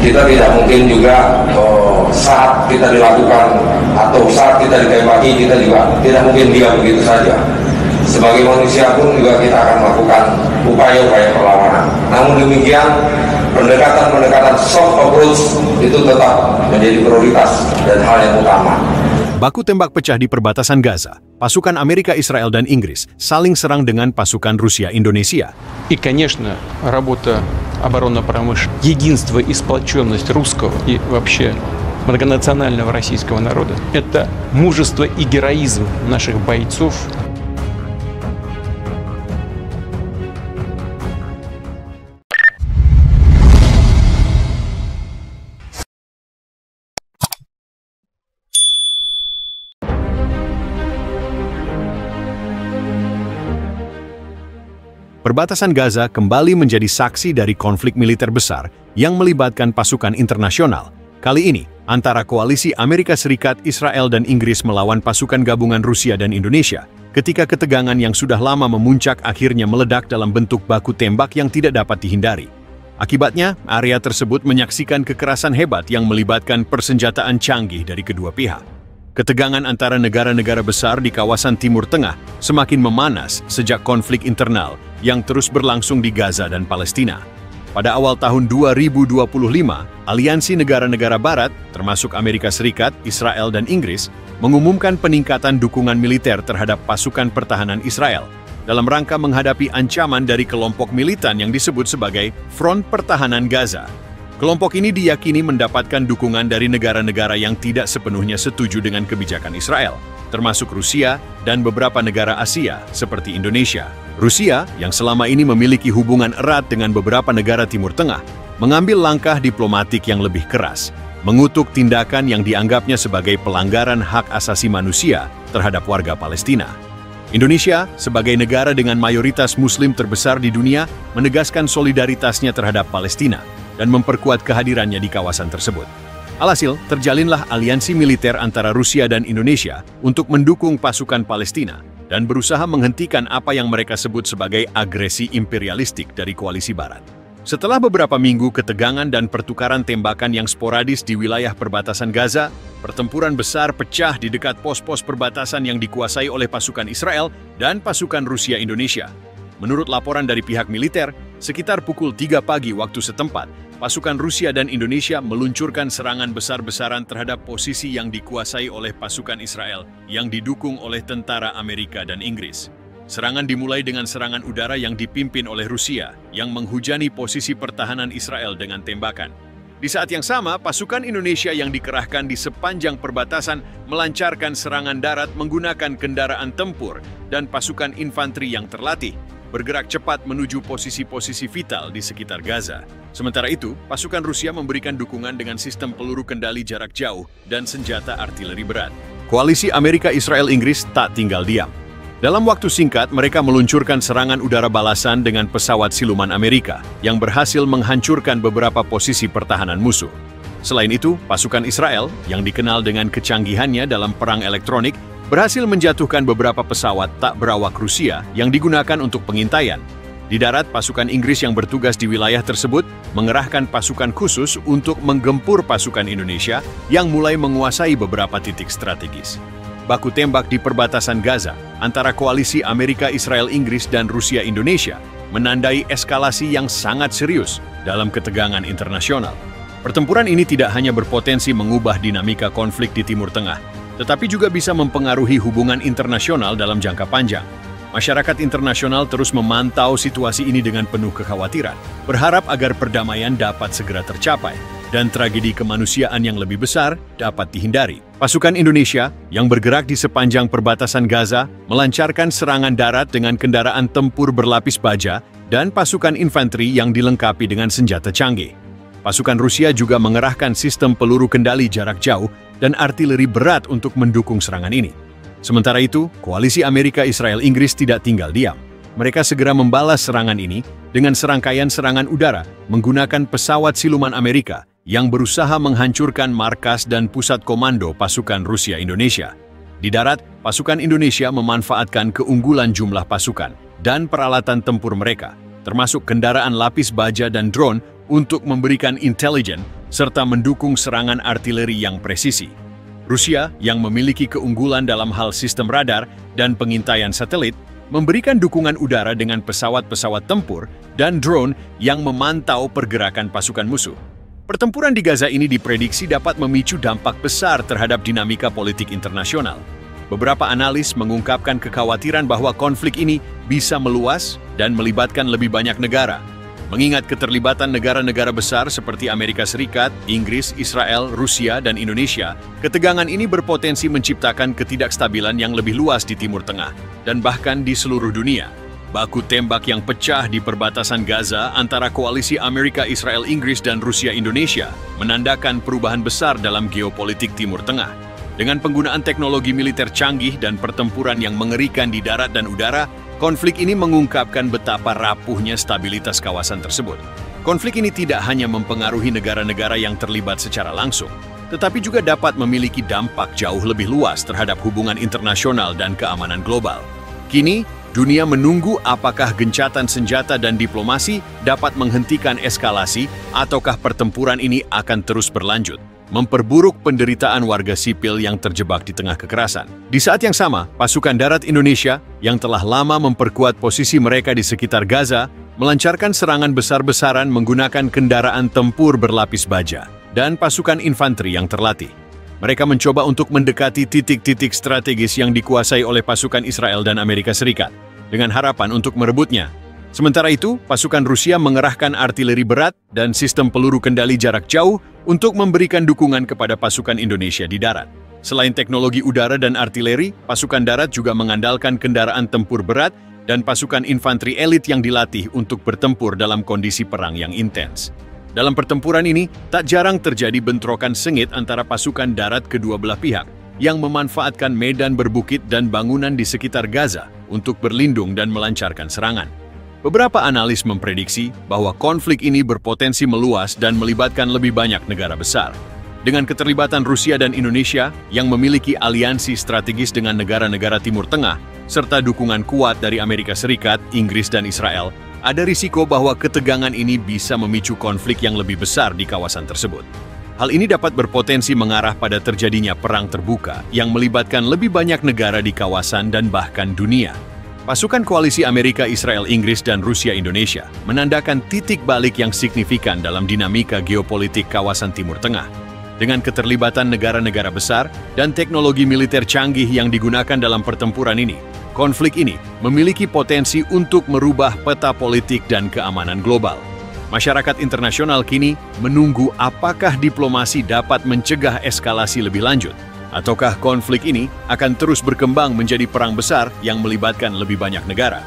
Kita tidak mungkin juga saat kita dilakukan atau saat kita ditembaki, kita juga tidak mungkin diam begitu saja. Sebagai manusia pun juga kita akan melakukan upaya-upaya perlawanan. Namun demikian, pendekatan soft approach itu tetap menjadi prioritas dan hal yang utama. Baku tembak pecah di perbatasan Gaza. Pasukan Amerika, Israel, dan Inggris saling serang dengan pasukan Rusia Indonesia. И, конечно, работа оборонно-промышленного, единство и сплоченность русского и вообще многонационального российского народа – это мужество и героизм наших бойцов. Perbatasan Gaza kembali menjadi saksi dari konflik militer besar yang melibatkan pasukan internasional. Kali ini, antara koalisi Amerika Serikat, Israel, dan Inggris melawan pasukan gabungan Rusia dan Indonesia, ketika ketegangan yang sudah lama memuncak akhirnya meledak dalam bentuk baku tembak yang tidak dapat dihindari. Akibatnya, area tersebut menyaksikan kekerasan hebat yang melibatkan persenjataan canggih dari kedua pihak. Ketegangan antara negara-negara besar di kawasan Timur Tengah semakin memanas sejak konflik internal yang terus berlangsung di Gaza dan Palestina. Pada awal tahun 2025, aliansi negara-negara Barat, termasuk Amerika Serikat, Israel, dan Inggris, mengumumkan peningkatan dukungan militer terhadap pasukan pertahanan Israel dalam rangka menghadapi ancaman dari kelompok militan yang disebut sebagai Front Pertahanan Gaza. Kelompok ini diyakini mendapatkan dukungan dari negara-negara yang tidak sepenuhnya setuju dengan kebijakan Israel, termasuk Rusia dan beberapa negara Asia seperti Indonesia. Rusia, yang selama ini memiliki hubungan erat dengan beberapa negara Timur Tengah, mengambil langkah diplomatik yang lebih keras, mengutuk tindakan yang dianggapnya sebagai pelanggaran hak asasi manusia terhadap warga Palestina. Indonesia, sebagai negara dengan mayoritas Muslim terbesar di dunia, menegaskan solidaritasnya terhadap Palestina dan memperkuat kehadirannya di kawasan tersebut. Alhasil, terjalinlah aliansi militer antara Rusia dan Indonesia untuk mendukung pasukan Palestina dan berusaha menghentikan apa yang mereka sebut sebagai agresi imperialistik dari koalisi Barat. Setelah beberapa minggu ketegangan dan pertukaran tembakan yang sporadis di wilayah perbatasan Gaza, pertempuran besar pecah di dekat pos-pos perbatasan yang dikuasai oleh pasukan Israel dan pasukan Rusia Indonesia. Menurut laporan dari pihak militer, sekitar pukul 3 pagi waktu setempat, pasukan Rusia dan Indonesia meluncurkan serangan besar-besaran terhadap posisi yang dikuasai oleh pasukan Israel yang didukung oleh tentara Amerika dan Inggris. Serangan dimulai dengan serangan udara yang dipimpin oleh Rusia yang menghujani posisi pertahanan Israel dengan tembakan. Di saat yang sama, pasukan Indonesia yang dikerahkan di sepanjang perbatasan melancarkan serangan darat menggunakan kendaraan tempur dan pasukan infanteri yang terlatih, bergerak cepat menuju posisi-posisi vital di sekitar Gaza. Sementara itu, pasukan Rusia memberikan dukungan dengan sistem peluru kendali jarak jauh dan senjata artileri berat. Koalisi Amerika, Israel, Inggris tak tinggal diam. Dalam waktu singkat, mereka meluncurkan serangan udara balasan dengan pesawat siluman Amerika yang berhasil menghancurkan beberapa posisi pertahanan musuh. Selain itu, pasukan Israel, yang dikenal dengan kecanggihannya dalam perang elektronik, berhasil menjatuhkan beberapa pesawat tak berawak Rusia yang digunakan untuk pengintaian. Di darat, pasukan Inggris yang bertugas di wilayah tersebut mengerahkan pasukan khusus untuk menggempur pasukan Indonesia yang mulai menguasai beberapa titik strategis. Baku tembak di perbatasan Gaza antara koalisi Amerika, Israel, Inggris, dan Rusia Indonesia menandai eskalasi yang sangat serius dalam ketegangan internasional. Pertempuran ini tidak hanya berpotensi mengubah dinamika konflik di Timur Tengah, tetapi juga bisa mempengaruhi hubungan internasional dalam jangka panjang. Masyarakat internasional terus memantau situasi ini dengan penuh kekhawatiran, berharap agar perdamaian dapat segera tercapai dan tragedi kemanusiaan yang lebih besar dapat dihindari. Pasukan Indonesia yang bergerak di sepanjang perbatasan Gaza melancarkan serangan darat dengan kendaraan tempur berlapis baja dan pasukan infanteri yang dilengkapi dengan senjata canggih. Pasukan Rusia juga mengerahkan sistem peluru kendali jarak jauh dan artileri berat untuk mendukung serangan ini. Sementara itu, koalisi Amerika, Israel, Inggris tidak tinggal diam. Mereka segera membalas serangan ini dengan serangkaian serangan udara menggunakan pesawat siluman Amerika yang berusaha menghancurkan markas dan pusat komando pasukan Rusia Indonesia. Di darat, pasukan Indonesia memanfaatkan keunggulan jumlah pasukan dan peralatan tempur mereka, termasuk kendaraan lapis baja dan drone, untuk memberikan intelijen serta mendukung serangan artileri yang presisi. Rusia, yang memiliki keunggulan dalam hal sistem radar dan pengintaian satelit, memberikan dukungan udara dengan pesawat-pesawat tempur dan drone yang memantau pergerakan pasukan musuh. Pertempuran di Gaza ini diprediksi dapat memicu dampak besar terhadap dinamika politik internasional. Beberapa analis mengungkapkan kekhawatiran bahwa konflik ini bisa meluas dan melibatkan lebih banyak negara. Mengingat keterlibatan negara-negara besar seperti Amerika Serikat, Inggris, Israel, Rusia, dan Indonesia, ketegangan ini berpotensi menciptakan ketidakstabilan yang lebih luas di Timur Tengah dan bahkan di seluruh dunia. Baku tembak yang pecah di perbatasan Gaza antara koalisi Amerika, Israel, Inggris, dan Rusia Indonesia menandakan perubahan besar dalam geopolitik Timur Tengah. Dengan penggunaan teknologi militer canggih dan pertempuran yang mengerikan di darat dan udara, konflik ini mengungkapkan betapa rapuhnya stabilitas kawasan tersebut. Konflik ini tidak hanya mempengaruhi negara-negara yang terlibat secara langsung, tetapi juga dapat memiliki dampak jauh lebih luas terhadap hubungan internasional dan keamanan global. Kini, dunia menunggu apakah gencatan senjata dan diplomasi dapat menghentikan eskalasi ataukah pertempuran ini akan terus berlanjut, memperburuk penderitaan warga sipil yang terjebak di tengah kekerasan. Di saat yang sama, pasukan darat Indonesia yang telah lama memperkuat posisi mereka di sekitar Gaza melancarkan serangan besar-besaran menggunakan kendaraan tempur berlapis baja dan pasukan infanteri yang terlatih. Mereka mencoba untuk mendekati titik-titik strategis yang dikuasai oleh pasukan Israel dan Amerika Serikat dengan harapan untuk merebutnya. Sementara itu, pasukan Rusia mengerahkan artileri berat dan sistem peluru kendali jarak jauh untuk memberikan dukungan kepada pasukan Indonesia di darat. Selain teknologi udara dan artileri, pasukan darat juga mengandalkan kendaraan tempur berat dan pasukan infanteri elit yang dilatih untuk bertempur dalam kondisi perang yang intens. Dalam pertempuran ini, tak jarang terjadi bentrokan sengit antara pasukan darat kedua belah pihak yang memanfaatkan medan berbukit dan bangunan di sekitar Gaza untuk berlindung dan melancarkan serangan. Beberapa analis memprediksi bahwa konflik ini berpotensi meluas dan melibatkan lebih banyak negara besar. Dengan keterlibatan Rusia dan Indonesia yang memiliki aliansi strategis dengan negara-negara Timur Tengah, serta dukungan kuat dari Amerika Serikat, Inggris, dan Israel, ada risiko bahwa ketegangan ini bisa memicu konflik yang lebih besar di kawasan tersebut. Hal ini dapat berpotensi mengarah pada terjadinya perang terbuka yang melibatkan lebih banyak negara di kawasan dan bahkan dunia. Pasukan koalisi Amerika, Israel, Inggris, dan Rusia Indonesia menandakan titik balik yang signifikan dalam dinamika geopolitik kawasan Timur Tengah. Dengan keterlibatan negara-negara besar dan teknologi militer canggih yang digunakan dalam pertempuran ini, konflik ini memiliki potensi untuk merubah peta politik dan keamanan global. Masyarakat internasional kini menunggu apakah diplomasi dapat mencegah eskalasi lebih lanjut, ataukah konflik ini akan terus berkembang menjadi perang besar yang melibatkan lebih banyak negara.